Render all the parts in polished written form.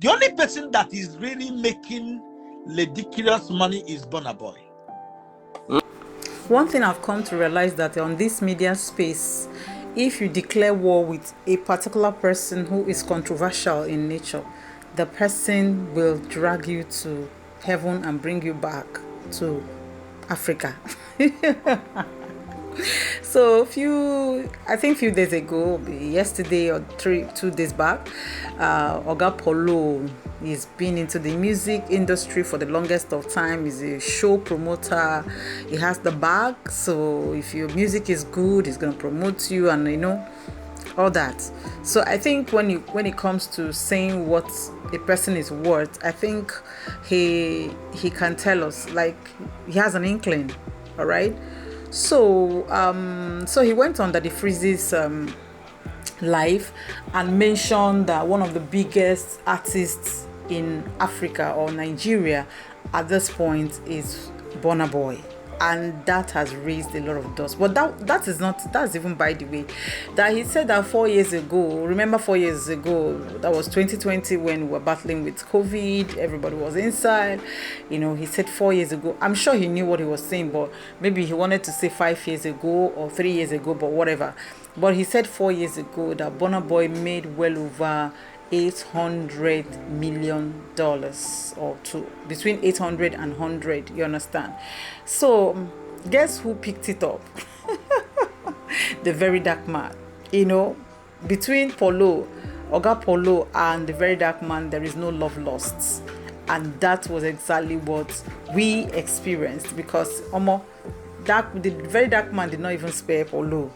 The only person that is really making ridiculous money is Burnaboy. One thing I've come to realize that on this media space, if you declare war with a particular person who is controversial in nature, the person will drag you to heaven and bring you back to Africa. So I think few days ago, yesterday or 2 days back, Oga Paulo, he's been into the music industry for the longest of time. He's a show promoter. He has the bag, so if your music is good, he's gonna promote you, and all that. So I think when it comes to saying what a person is worth, I think he can tell us, like, he has an inkling. All right. So he went on Daddy Freeze's live and mentioned that one of the biggest artists in Africa or Nigeria at this point is Burnaboy, and that has raised a lot of dust. But that's even by the way that he said that 4 years ago. Remember 4 years ago, that was 2020 when we were battling with COVID, everybody was inside. He said 4 years ago. I'm sure he knew what he was saying, but maybe he wanted to say 5 years ago or 3 years ago, but whatever. But he said 4 years ago that Burnaboy made well over $800 million, or between 800 and 100, you understand? So guess who picked it up? The Very Dark Man. Between Oga Paulo and the Very Dark Man, there is no love lost, and that was exactly what we experienced, because the Very Dark Man did not even spare Paulo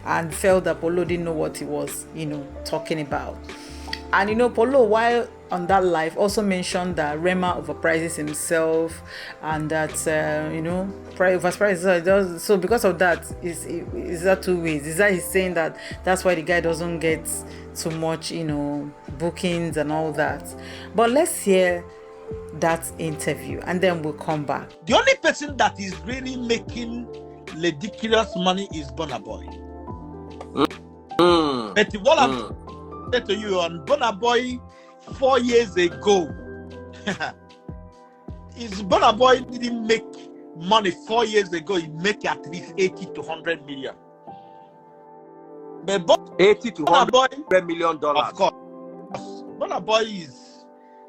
and felt that Paulo didn't know what he was talking about. And Paulo, while on that live, also mentioned that Rema overprices himself, and that overprices. So because of that, is that two ways? Is that he's saying that that's why the guy doesn't get too much bookings and all that? But let's hear that interview and then we'll come back. The only person that is really making ridiculous money is Burnaboy. But what I'm to you on Burnaboy 4 years ago, is Burnaboy didn't make money 4 years ago, he make at least 80 to 100 million. But 80 to 100 million dollars. Of course. Burnaboy is,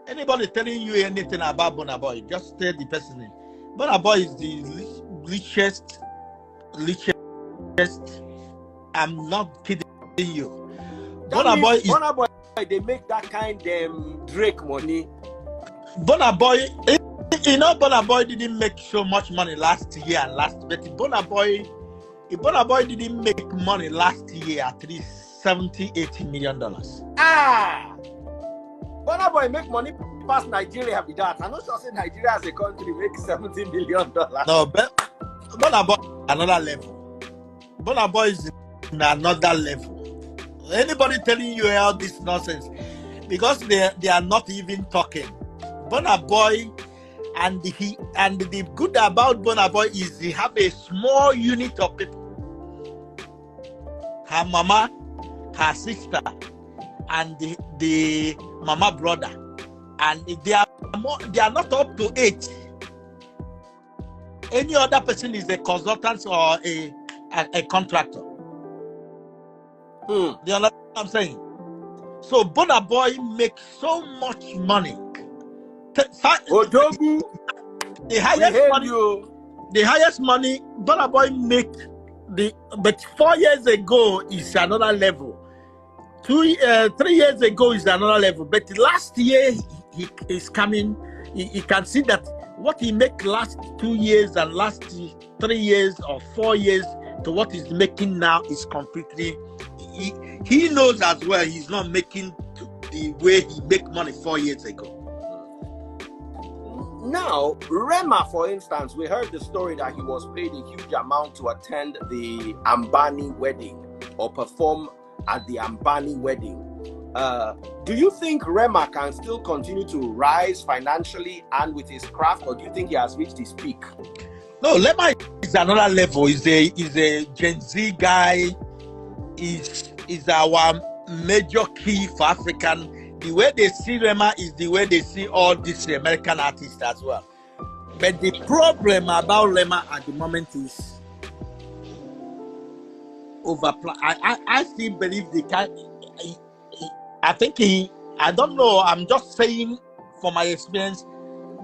anybody telling you anything about Burnaboy, just tell the person name. Burnaboy is the richest. I'm not kidding you. Burnaboy, they make that kind of Drake money. Burnaboy, Burnaboy didn't make so much money last year and but Burnaboy didn't make money last year at least $70-80 million. Burnaboy make money past Nigeria with that. I'm not sure say Nigeria as a country makes $70 million. No, but Burnaboy another level. Burnaboy is in another level. Anybody telling you all this nonsense, because they are not even talking. Burnaboy, and the good about Burnaboy is he have a small unit of people. Her mama, her sister, and the mama brother, and they are not up to 8. Any other person is a consultant or a contractor. Do you understand what I'm saying? So Burnaboy makes so much money. Odogu, the highest money Burnaboy make but 4 years ago is another level. 3 years ago is another level. But last year he is coming. You can see that what he make last 2 years and last 3 years or 4 years to what he's making now is completely. He knows as well he's not making the way he make money 4 years ago. Now, Rema, for instance, we heard the story that he was paid a huge amount to attend the Ambani wedding or perform at the Ambani wedding. Do you think Rema can still continue to rise financially and with his craft, or do you think he has reached his peak? No, Rema is another level. He's a Gen Z guy. Is our major key for African the way they see Rema is the way they see all these American artists as well. But the problem about Rema at the moment is overplay. I still believe the kind. I think I don't know. I'm just saying from my experience,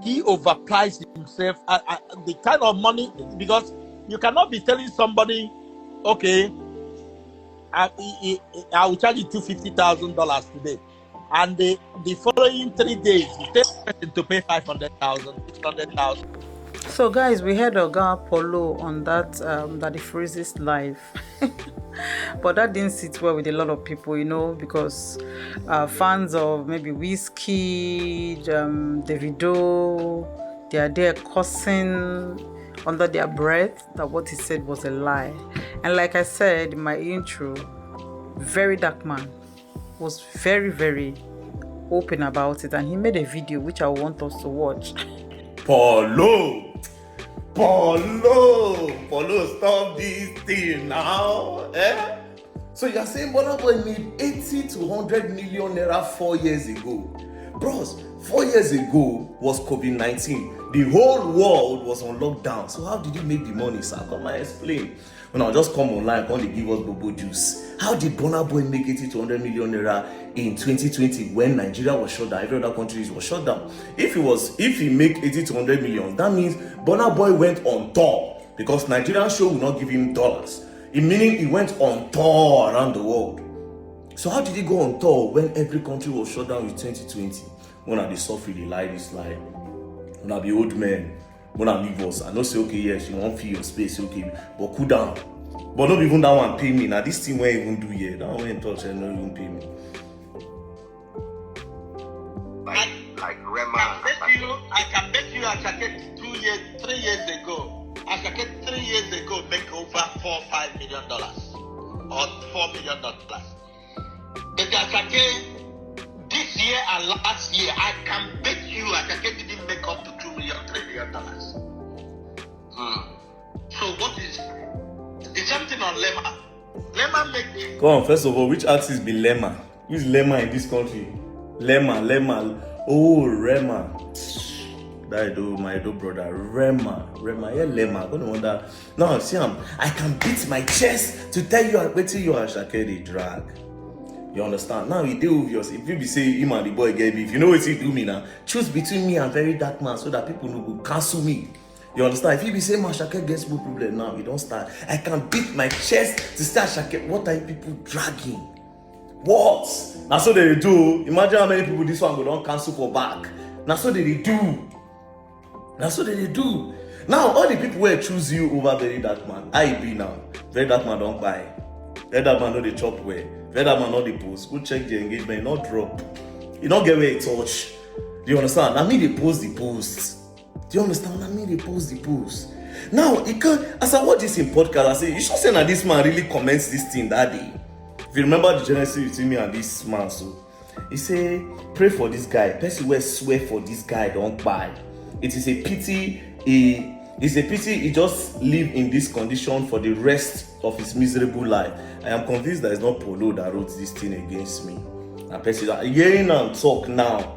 he overpriced himself. The kind of money, because you cannot be telling somebody, okay, I will charge you $250,000 today, and the following 3 days you tell the person to pay 500,000, 600,000. So guys, we heard Oga Paulo on that that he freezes live. But that didn't sit well with a lot of people, you know, because fans of maybe Wizkid, Davido, they are there cursing under their breath that what he said was a lie. And like I said in my intro, very dark man was very, very open about it, and he made a video which I want us to watch. Paulo, stop this thing now. Eh? So you're saying Burnaboy made 80 to 100 million naira 4 years ago. Bros, 4 years ago was COVID-19. The whole world was on lockdown. So how did you make the money, sir? Come and explain. When I just come online, come they give us bobo juice. How did Burnaboy make 80 to 100 million naira in 2020 when Nigeria was shut down, every other countries was shut down? If he make 80 to 100 million, that means Burnaboy went on tour, because Nigerian show will not give him dollars. It meaning he went on tour around the world. So how did he go on tour when every country was shut down in 2020? When are they suffer, they lie this lie. When I be old men, when I leave us, I know say okay, yes, you won't feel your space, okay, but cool down. But not even that one pay me. Now this thing won't even do here. That one ain't touch and not even pay me. Like Rema. I can bet you Asake 3 years ago. Asake 3 years ago make over $4-5 million or $4 million. But Asake this year and last year, I can bet you Asake didn't make up to $2 million, $3 million. So what is the same thing on Rema? Rema make. Come on, first of all, which artist be Rema? Who is Rema in this country? Rema. Oh, Rema. That my brother. Rema. Yeah, Rema. I don't wonder. Now, see, I can beat my chest to tell you I bet you Asake they drag. You understand? Now it is obvious. If you be say him and the boy get beef, you know what he do me now? Choose between me and very dark man so that people no go cancel me. You understand? If you be saying Asake gets no problem now, we don't start. I can beat my chest to start Asake. What are you people dragging? What? Now so they do. Imagine how many people this one go don't cancel for back. Now so they do. Now all the people will choose you over very dark man. I be now. Very dark man don't buy. Very dark man know the chop way. Very dark man know the post. Go check the engagement. Not drop. You don't get where it touch. Do you understand? I mean they post the posts. Do you understand? I mean they post the posts. Now it can. As I watch this in podcast, I say you should say that this man really comments this thing that day. If you remember the genesis between me and this man, so he say pray for this guy. Person will swear for this guy. Don't buy. It is a pity. It's a pity he just live in this condition for the rest of his miserable life. I am convinced that it's not Paulo that wrote this thing against me. And person hearing and talk now,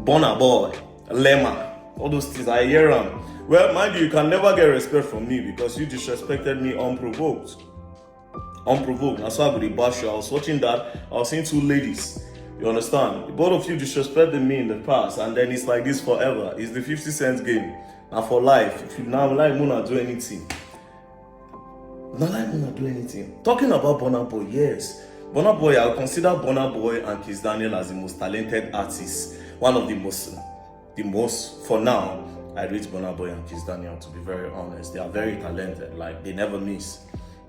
Burnaboy, Rema, all those things I hear him. Well, mind you can never get respect from me because you disrespected me unprovoked. That's why I go to bash you. I was watching that. I was seeing two ladies. You understand? Both of you disrespected me in the past, and then it's like this forever. It's the 50 cent game. And for life, if you now like Muna do anything. Talking about Burnaboy, yes. Burnaboy, I consider Burnaboy and Kiss Daniel as the most talented artists. One of the most for now, I rate Burnaboy and Kiss Daniel, to be very honest. They are very talented. Like they never miss.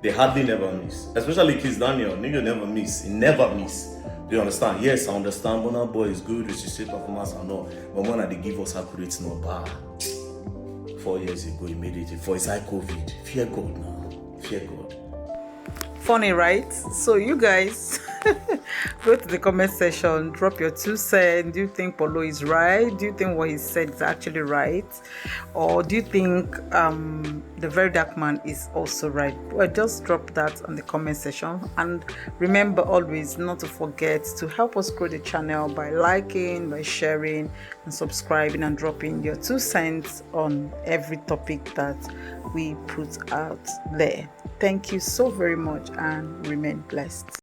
They hardly never miss. Especially Kiss Daniel, nigga never miss. He never miss. Do you understand? Yes, I understand Burnaboy is good, richest performance and all. But when they give us accurate number. 4 years ago, he made it for his COVID. Fear God now. Fear God. Funny, right? So you guys, Go to the comment section, drop your 2 cents. Do you think Paulo is right? Do you think what he said is actually right? Or do you think the very dark man is also right? Well, just drop that on the comment section. And remember always not to forget to help us grow the channel by liking, by sharing, and subscribing, and dropping your 2 cents on every topic that we put out there. Thank you so very much, and remain blessed.